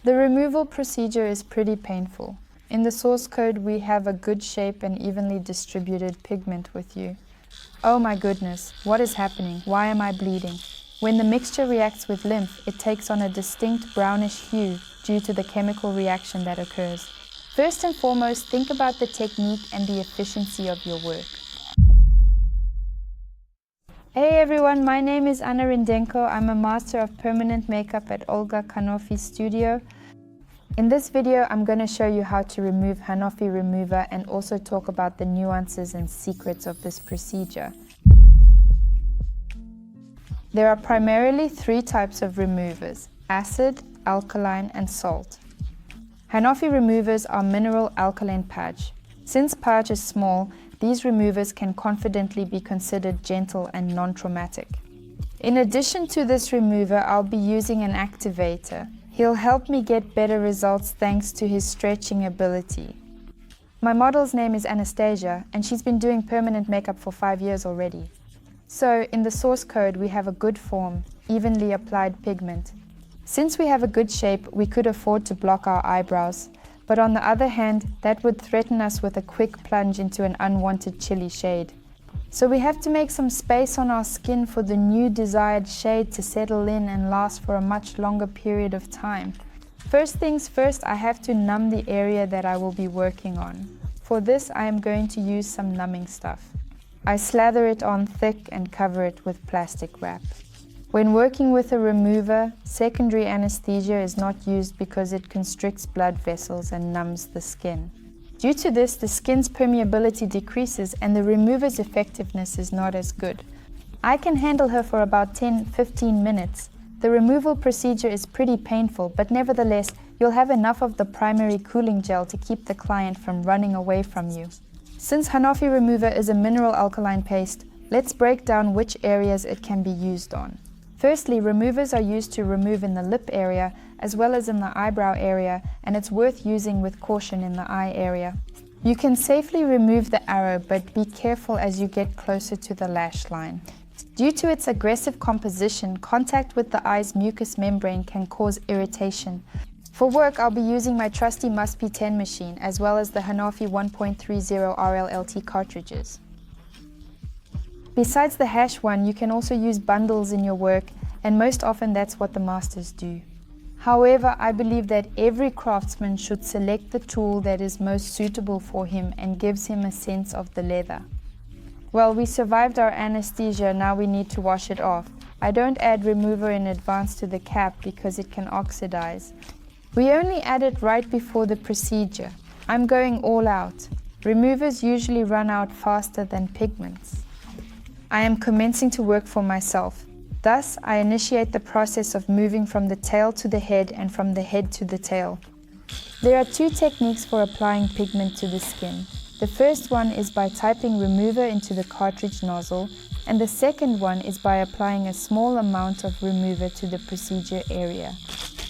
The removal procedure is pretty painful. In the source code, we have a good shape and evenly distributed pigment with you. Oh my goodness, what is happening? Why am I bleeding? When the mixture reacts with lymph, it takes on a distinct brownish hue due to the chemical reaction that occurs. First and foremost, think about the technique and the efficiency of your work. Hey everyone, my name is Ryndenko. I'm a master of permanent makeup at Olga Hanafy studio. In this video, I'm going to show you how to remove Hanafy remover and also talk about the nuances and secrets of this procedure. There are primarily three types of removers: acid, alkaline, and salt. Hanafy removers are mineral alkaline patch. Since patch is small, these removers can confidently be considered gentle and non-traumatic. In addition to this remover, I'll be using an activator. He'll help me get better results thanks to his stretching ability. My model's name is Anesthesia, and she's been doing permanent makeup for 5 years already. So, in the source code, we have a good form, evenly applied pigment. Since we have a good shape, we could afford to block our eyebrows. But on the other hand, that would threaten us with a quick plunge into an unwanted chilly shade. So we have to make some space on our skin for the new desired shade to settle in and last for a much longer period of time. First things first, I have to numb the area that I will be working on. For this, I am going to use some numbing stuff. I slather it on thick and cover it with plastic wrap. When working with a remover, secondary anesthesia is not used because it constricts blood vessels and numbs the skin. Due to this, the skin's permeability decreases and the remover's effectiveness is not as good. I can handle her for about 10-15 minutes. The removal procedure is pretty painful, but nevertheless, you'll have enough of the primary cooling gel to keep the client from running away from you. Since Hanafy remover is a mineral alkaline paste, let's break down which areas it can be used on. Firstly, removers are used to remove in the lip area as well as in the eyebrow area, and it's worth using with caution in the eye area. You can safely remove the arrow, but be careful as you get closer to the lash line. Due to its aggressive composition, contact with the eye's mucous membrane can cause irritation. For work, I'll be using my trusty Must P10 machine as well as the Hanafy 1.30 RLLT cartridges. Besides the hash one, you can also use bundles in your work, and most often that's what the masters do. However, I believe that every craftsman should select the tool that is most suitable for him and gives him a sense of the leather. Well, we survived our anesthesia, now we need to wash it off. I don't add remover in advance to the cap because it can oxidize. We only add it right before the procedure. I'm going all out. Removers usually run out faster than pigments. I am commencing to work for myself. Thus, I initiate the process of moving from the tail to the head and from the head to the tail. There are two techniques for applying pigment to the skin. The first one is by typing remover into the cartridge nozzle, and the second one is by applying a small amount of remover to the procedure area.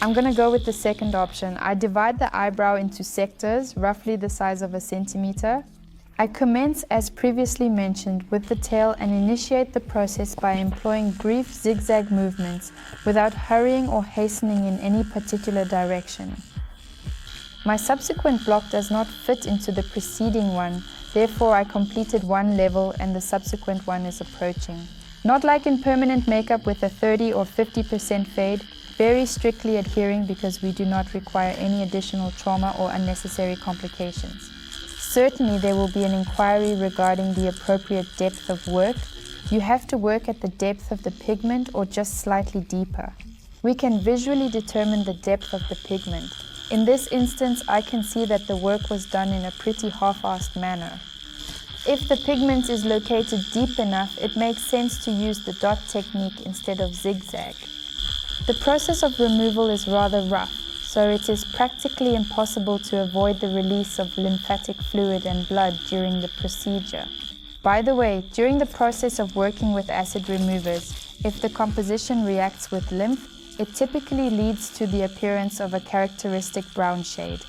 I'm going to go with the second option. I divide the eyebrow into sectors, roughly the size of a centimeter. I commence, as previously mentioned, with the tail and initiate the process by employing brief zigzag movements without hurrying or hastening in any particular direction. My subsequent block does not fit into the preceding one, therefore I completed one level and the subsequent one is approaching. Not like in permanent makeup with a 30 or 50% fade, very strictly adhering because we do not require any additional trauma or unnecessary complications. Certainly there will be an inquiry regarding the appropriate depth of work. You have to work at the depth of the pigment or just slightly deeper. We can visually determine the depth of the pigment. In this instance, I can see that the work was done in a pretty half-assed manner. If the pigment is located deep enough, it makes sense to use the dot technique instead of zigzag. The process of removal is rather rough, so it is practically impossible to avoid the release of lymphatic fluid and blood during the procedure. By the way, during the process of working with acid removers, if the composition reacts with lymph, it typically leads to the appearance of a characteristic brown shade.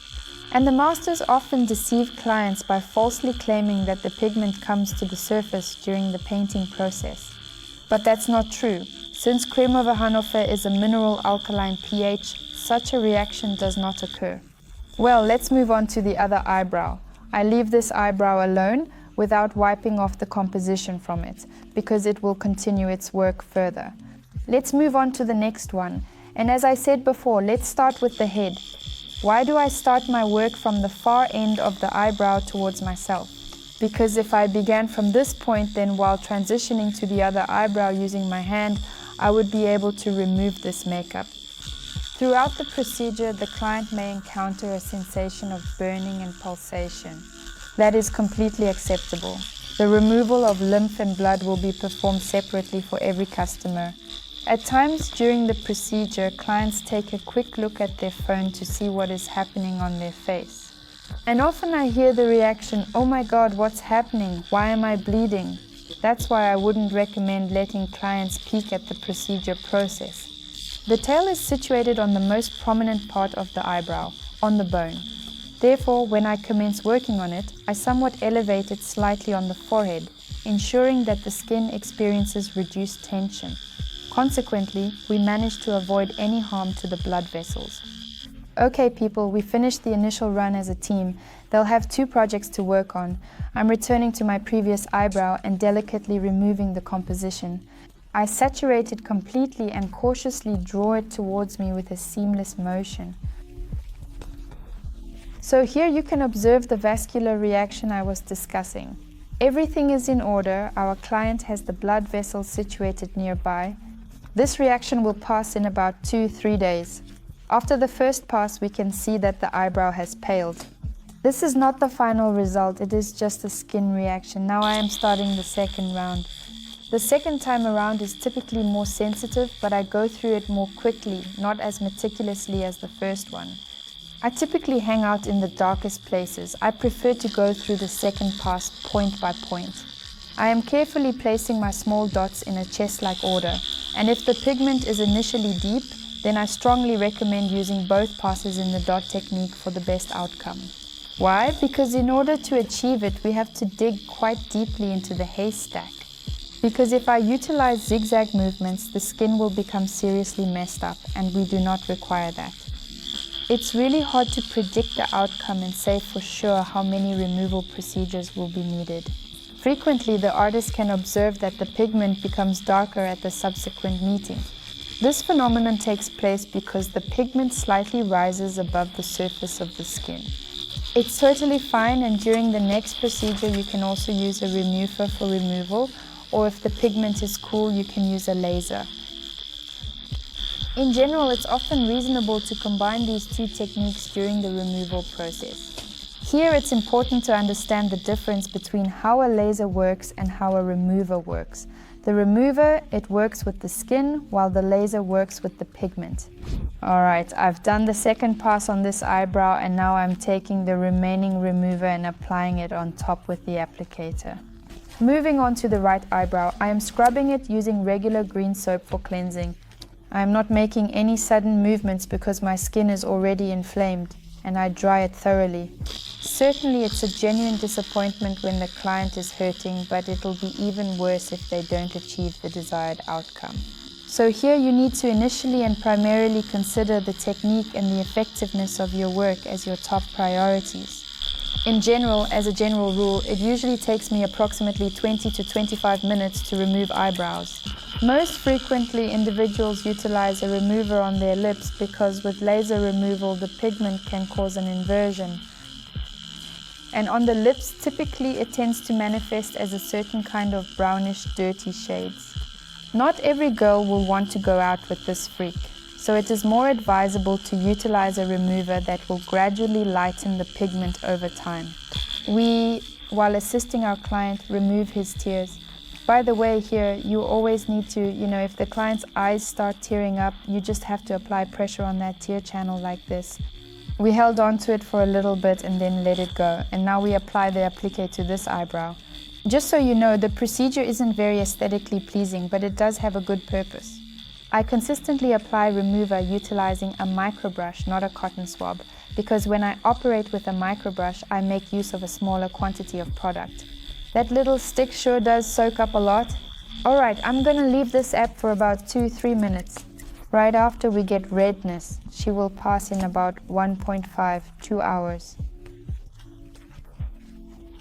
And the masters often deceive clients by falsely claiming that the pigment comes to the surface during the painting process. But that's not true. Since creme of Hanafy is a mineral alkaline pH, such a reaction does not occur. Well, let's move on to the other eyebrow. I leave this eyebrow alone without wiping off the composition from it, because it will continue its work further. Let's move on to the next one. And as I said before, let's start with the head. Why do I start my work from the far end of the eyebrow towards myself? Because if I began from this point, then while transitioning to the other eyebrow using my hand, I would be able to remove this makeup. Throughout the procedure, the client may encounter a sensation of burning and pulsation. That is completely acceptable. The removal of lymph and blood will be performed separately for every customer. At times during the procedure, clients take a quick look at their phone to see what is happening on their face. And often I hear the reaction, "Oh my God, what's happening? Why am I bleeding?" That's why I wouldn't recommend letting clients peek at the procedure process. The tail is situated on the most prominent part of the eyebrow, on the bone. Therefore, when I commence working on it, I somewhat elevate it slightly on the forehead, ensuring that the skin experiences reduced tension. Consequently, we manage to avoid any harm to the blood vessels. Okay people, we finished the initial run as a team. They'll have 2 projects to work on. I'm returning to my previous eyebrow and delicately removing the composition. I saturate it completely and cautiously draw it towards me with a seamless motion. So here you can observe the vascular reaction I was discussing. Everything is in order. Our client has the blood vessels situated nearby. This reaction will pass in about 2-3 days. After the first pass, we can see that the eyebrow has paled. This is not the final result, it is just a skin reaction. Now I am starting the second round. The second time around is typically more sensitive, but I go through it more quickly, not as meticulously as the first one. I typically hang out in the darkest places. I prefer to go through the second pass point by point. I am carefully placing my small dots in a chest-like order, and if the pigment is initially deep, then I strongly recommend using both passes in the dot technique for the best outcome. Why? Because in order to achieve it, we have to dig quite deeply into the haystack. Because if I utilize zigzag movements, the skin will become seriously messed up, and we do not require that. It's really hard to predict the outcome and say for sure how many removal procedures will be needed. Frequently, the artist can observe that the pigment becomes darker at the subsequent meeting. This phenomenon takes place because the pigment slightly rises above the surface of the skin. It's totally fine, and during the next procedure you can also use a remover for removal, or if the pigment is cool, you can use a laser. In general, it's often reasonable to combine these 2 techniques during the removal process. Here it's important to understand the difference between how a laser works and how a remover works. The remover, it works with the skin, while the laser works with the pigment. Alright, I've done the second pass on this eyebrow, and now I'm taking the remaining remover and applying it on top with the applicator. Moving on to the right eyebrow, I am scrubbing it using regular green soap for cleansing. I am not making any sudden movements because my skin is already inflamed, and I dry it thoroughly. Certainly it's a genuine disappointment when the client is hurting, but it'll be even worse if they don't achieve the desired outcome. So here you need to initially and primarily consider the technique and the effectiveness of your work as your top priorities. In general, as a general rule, it usually takes me approximately 20 to 25 minutes to remove eyebrows. Most frequently, individuals utilize a remover on their lips because with laser removal, the pigment can cause an inversion. And on the lips, typically it tends to manifest as a certain kind of brownish, dirty shades. Not every girl will want to go out with this freak, so it is more advisable to utilize a remover that will gradually lighten the pigment over time. We, while assisting our client, remove his tears. By the way, here, you always need to, if the client's eyes start tearing up, you just have to apply pressure on that tear channel like this. We held on to it for a little bit and then let it go, and now we apply the applique to this eyebrow. Just so you know, the procedure isn't very aesthetically pleasing, but it does have a good purpose. I consistently apply remover utilizing a microbrush, not a cotton swab, because when I operate with a microbrush, I make use of a smaller quantity of product. That little stick sure does soak up a lot. Alright, I'm gonna leave this app for about 2-3 minutes. Right after we get redness, she will pass in about 1.5–2 hours.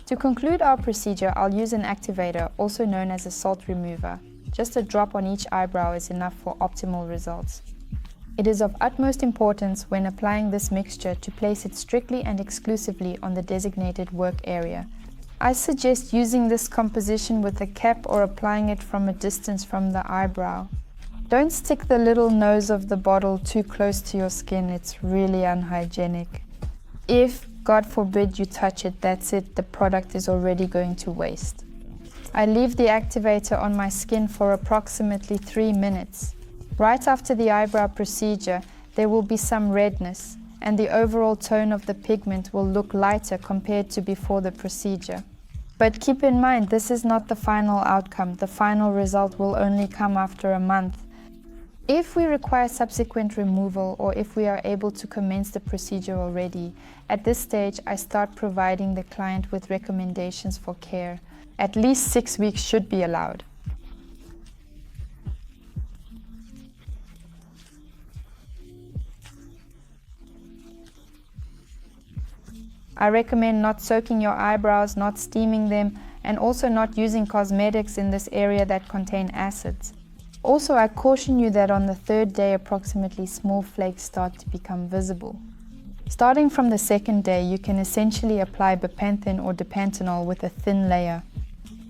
To conclude our procedure, I'll use an activator, also known as a salt remover. Just a drop on each eyebrow is enough for optimal results. It is of utmost importance when applying this mixture to place it strictly and exclusively on the designated work area. I suggest using this composition with a cap or applying it from a distance from the eyebrow. Don't stick the little nose of the bottle too close to your skin, it's really unhygienic. If, God forbid, you touch it, that's it, the product is already going to waste. I leave the activator on my skin for approximately 3 minutes. Right after the eyebrow procedure, there will be some redness, and the overall tone of the pigment will look lighter compared to before the procedure. But keep in mind, this is not the final outcome. The final result will only come after a month. If we require subsequent removal or if we are able to commence the procedure already, at this stage I start providing the client with recommendations for care. At least 6 weeks should be allowed. I recommend not soaking your eyebrows, not steaming them, and also not using cosmetics in this area that contain acids. Also, I caution you that on the 3rd day, approximately small flakes start to become visible. Starting from the 2nd day, you can essentially apply bepanthen or dipantenol with a thin layer.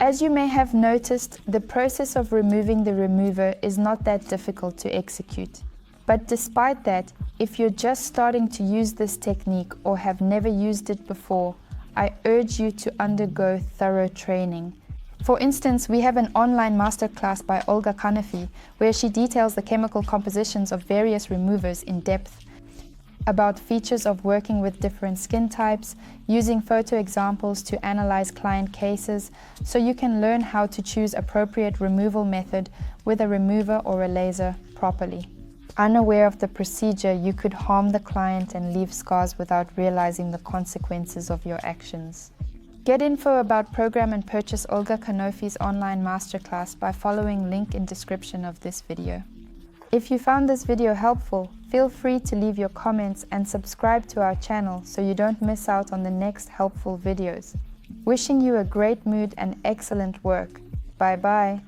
As you may have noticed, the process of removing the remover is not that difficult to execute. But despite that, if you're just starting to use this technique or have never used it before, I urge you to undergo thorough training. For instance, we have an online masterclass by Hanafy where she details the chemical compositions of various removers in depth, about features of working with different skin types, using photo examples to analyze client cases, so you can learn how to choose appropriate removal method with a remover or a laser properly. Unaware of the procedure, you could harm the client and leave scars without realizing the consequences of your actions. Get info about program and purchase Olga Hanafy's online masterclass by following link in description of this video. If you found this video helpful, feel free to leave your comments and subscribe to our channel so you don't miss out on the next helpful videos. Wishing you a great mood and excellent work. Bye bye.